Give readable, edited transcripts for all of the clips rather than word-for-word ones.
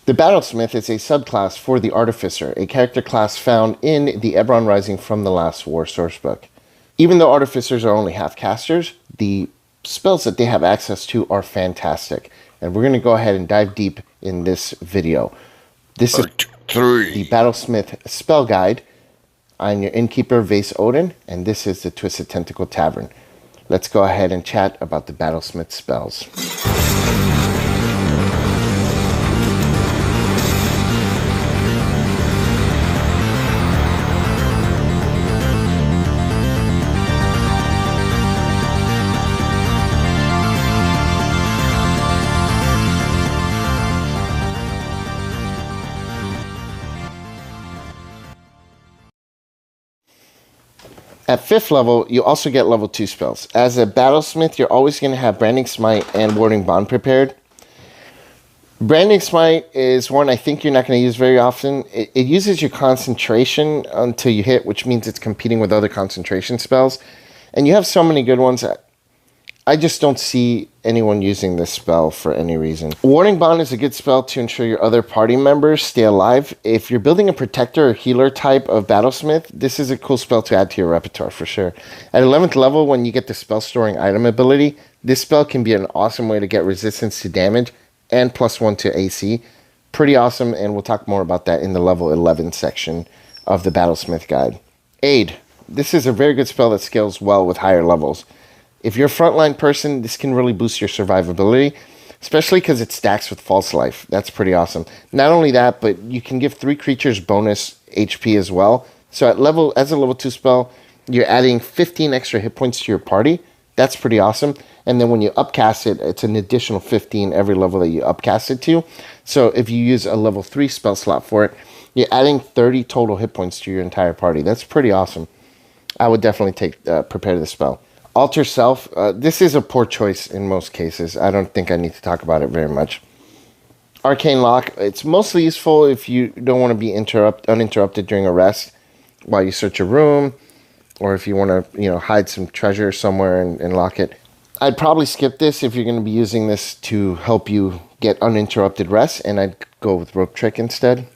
The Battlesmith is a subclass for the Artificer, a character class found in the Eberron Rising from the Last War sourcebook. Even though Artificers are only half casters, the spells that they have access to are fantastic. And we're going to go ahead and dive deep in this video. This is the Battlesmith spell guide. I'm your innkeeper, Vase Odin, and this is the Twisted Tentacle Tavern. Let's go ahead and chat about the Battlesmith spells. At 5th level, you also get level 2 spells. As a Battlesmith, you're always going to have Branding Smite and Warding Bond prepared. Branding Smite is one I think you're not going to use very often. It uses your concentration until you hit, which means it's competing with other concentration spells. And you have so many good ones. I just don't see anyone using this spell for any reason. Warding Bond is a good spell to ensure your other party members stay alive. If you're building a protector or healer type of Battlesmith, this is a cool spell to add to your repertoire for sure. At 11th level, when you get the spell storing item ability, this spell can be an awesome way to get resistance to damage and +1 to AC. Pretty awesome, and we'll talk more about that in the level 11 section of the Battlesmith guide. Aid. This is a very good spell that scales well with higher levels. If you're a frontline person, this can really boost your survivability, especially because it stacks with False Life. That's pretty awesome. Not only that, but you can give 3 creatures bonus HP as well. So as a level 2 spell, you're adding 15 extra hit points to your party. That's pretty awesome. And then when you upcast it, it's an additional 15 every level that you upcast it to. So if you use a level 3 spell slot for it, you're adding 30 total hit points to your entire party. That's pretty awesome. I would definitely prepare the spell. Alter Self, this is a poor choice in most cases. I don't think I need to talk about it very much. Arcane Lock, it's mostly useful if you don't want to be uninterrupted during a rest while you search a room, or if you want to hide some treasure somewhere and lock it. I'd probably skip this if you're going to be using this to help you get uninterrupted rest, and I'd go with Rope Trick instead.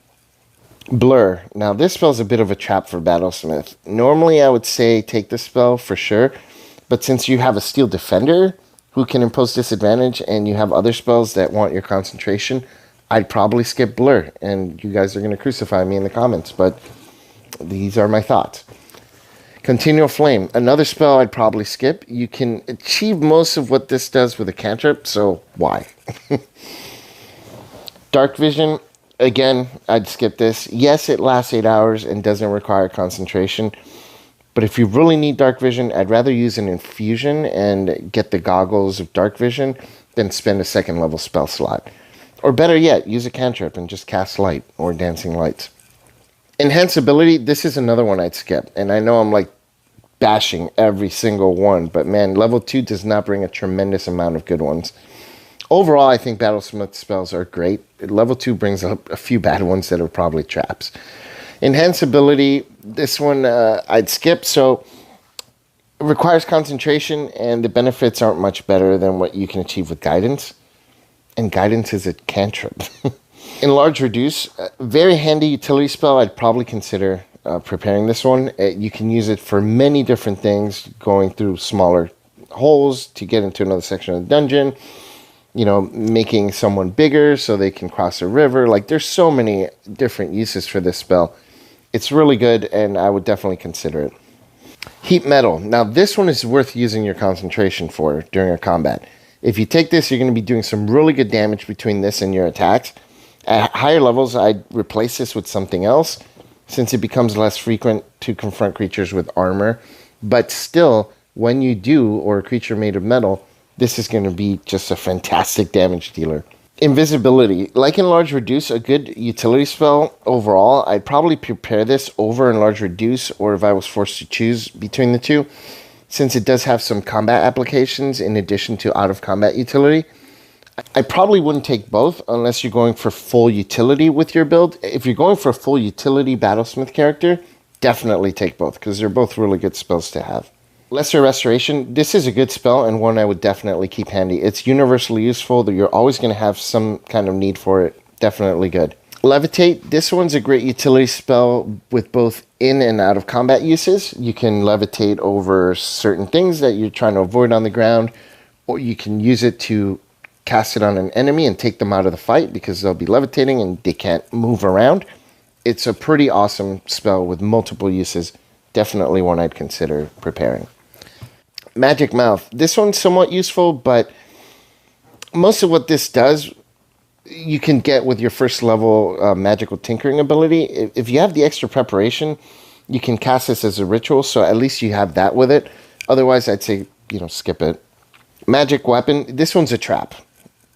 Blur. Now this spell's a bit of a trap for Battlesmith. Normally I would say take this spell for sure, but since you have a Steel Defender who can impose disadvantage and you have other spells that want your concentration, I'd probably skip Blur. And you guys are going to crucify me in the comments, but these are my thoughts. Continual Flame. Another spell I'd probably skip. You can achieve most of what this does with a cantrip, so why? Dark Vision. Again, I'd skip this. Yes, it lasts 8 hours and doesn't require concentration. But if you really need dark vision, I'd rather use an infusion and get the goggles of dark vision than spend a 2nd level spell slot. Or better yet, use a cantrip and just cast light or dancing lights. Enhanceability, this is another one I'd skip. And I know I'm like bashing every single one, but man, level 2 does not bring a tremendous amount of good ones. Overall, I think Battlesmith spells are great. Level 2 brings up a few bad ones that are probably traps. Enhanceability, this one I'd skip, so it requires concentration, and the benefits aren't much better than what you can achieve with Guidance. And Guidance is a cantrip. Enlarge Reduce, very handy utility spell. I'd probably consider preparing this one. You can use it for many different things, going through smaller holes to get into another section of the dungeon, making someone bigger so they can cross a river. Like, there's so many different uses for this spell. It's really good, and I would definitely consider it. Heat Metal. Now, this one is worth using your concentration for during a combat. If you take this, you're going to be doing some really good damage between this and your attacks. At higher levels, I'd replace this with something else, since it becomes less frequent to confront creatures with armor. But still, when you do, or a creature made of metal, this is going to be just a fantastic damage dealer. Invisibility. Like Enlarge Reduce, a good utility spell overall. I'd probably prepare this over Enlarge Reduce, or if I was forced to choose between the two, since it does have some combat applications in addition to out-of-combat utility. I probably wouldn't take both unless you're going for full utility with your build. If you're going for a full utility Battlesmith character, definitely take both, because they're both really good spells to have. Lesser Restoration, this is a good spell and one I would definitely keep handy. It's universally useful, that you're always going to have some kind of need for it Definitely good. Levitate, this one's a great utility spell with both in and out of combat uses. You can levitate over certain things that you're trying to avoid on the ground, or you can use it to cast it on an enemy and take them out of the fight because they'll be levitating and they can't move around. It's a pretty awesome spell with multiple uses. Definitely one I'd consider preparing. Magic Mouth. This one's somewhat useful, but most of what this does you can get with your first level magical tinkering ability. If you have the extra preparation, you can cast this as a ritual, so at least you have that with it. Otherwise, I'd say, skip it. Magic Weapon. This one's a trap.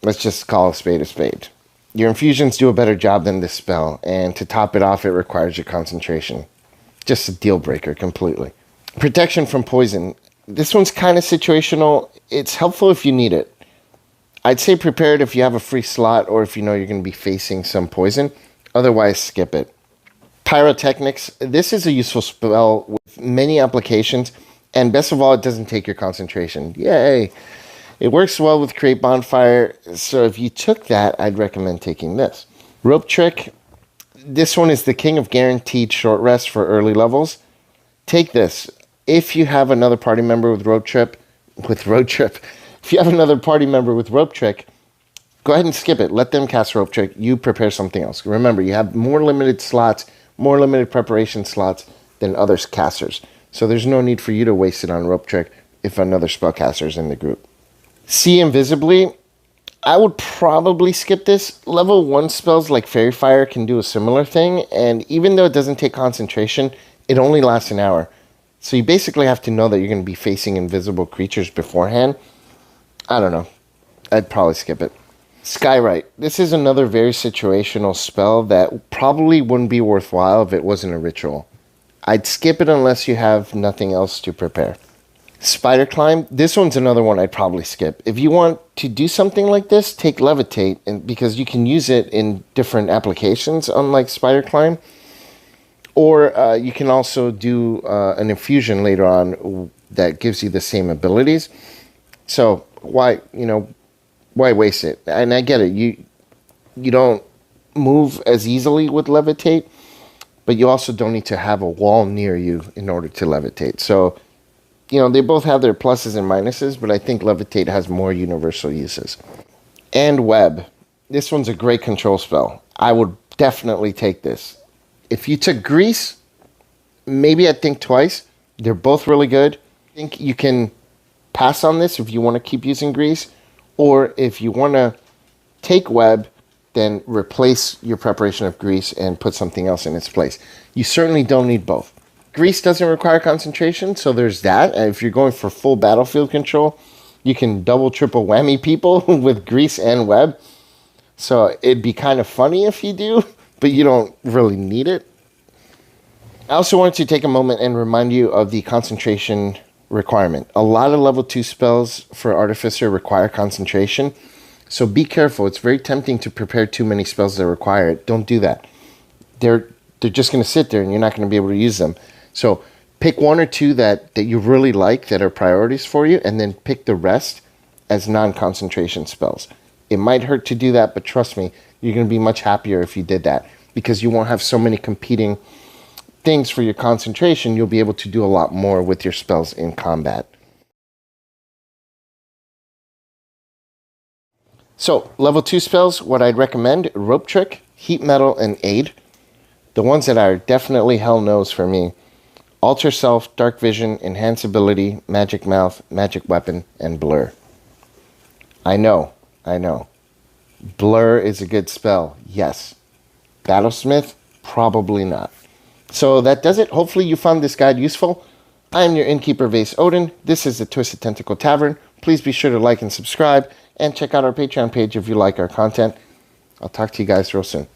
Let's just call a spade a spade. Your infusions do a better job than this spell, and to top it off, it requires your concentration. Just a deal breaker completely. Protection from poison. This one's kind of situational. It's helpful if you need it. I'd say prepare it if you have a free slot or if you know you're going to be facing some poison. Otherwise, skip it. Pyrotechnics. This is a useful spell with many applications, and best of all, it doesn't take your concentration. Yay! It works well with Create Bonfire, so if you took that, I'd recommend taking this. Rope Trick. This one is the king of guaranteed short rest for early levels. Take this. If you have another party member with Rope Trick, if you have another party member with Rope Trick, go ahead and skip it. Let them cast Rope Trick. You prepare something else. Remember, you have more limited slots, more limited preparation slots than other casters. So there's no need for you to waste it on Rope Trick if another spellcaster is in the group. See Invisibly. I would probably skip this. Level 1 spells like Fairy Fire can do a similar thing, and even though it doesn't take concentration, it only lasts an hour. So you basically have to know that you're going to be facing invisible creatures beforehand. I don't know. I'd probably skip it. Skyright. This is another very situational spell that probably wouldn't be worthwhile if it wasn't a ritual. I'd skip it unless you have nothing else to prepare. Spider Climb. This one's another one I'd probably skip. If you want to do something like this, take Levitate, and because you can use it in different applications, unlike Spider Climb. Or you can also do an infusion later on that gives you the same abilities. So why waste it? And I get it. You don't move as easily with Levitate, but you also don't need to have a wall near you in order to levitate. So, they both have their pluses and minuses, but I think Levitate has more universal uses. And Web. This one's a great control spell. I would definitely take this. If you took Grease, maybe I'd think twice. They're both really good. I think you can pass on this if you want to keep using Grease, or if you want to take Web, then replace your preparation of Grease and put something else in its place. You certainly don't need both. Grease doesn't require concentration, so there's that. And if you're going for full battlefield control, you can double, triple whammy people with Grease and Web. So it'd be kind of funny if you do, but you don't really need it. I also wanted to take a moment and remind you of the concentration requirement. A lot of level 2 spells for Artificer require concentration, so be careful. It's very tempting to prepare too many spells that require it. Don't do that. They're just going to sit there and you're not going to be able to use them. So pick one or two that you really like that are priorities for you, and then pick the rest as non-concentration spells. It might hurt to do that, but trust me, you're going to be much happier if you did that, because you won't have so many competing things for your concentration. You'll be able to do a lot more with your spells in combat. So, level 2 spells, what I'd recommend: Rope Trick, Heat Metal, and Aid. The ones that are definitely hell no's for me: Alter Self, Dark Vision, Enhanceability, Magic Mouth, Magic Weapon, and Blur. I know. Blur is a good spell, yes. Battlesmith, probably not. So that does it. Hopefully you found this guide useful. I am your innkeeper, Vase Odin. This is the Twisted Tentacle Tavern. Please be sure to like and subscribe, and check out our Patreon page if you like our content. I'll talk to you guys real soon.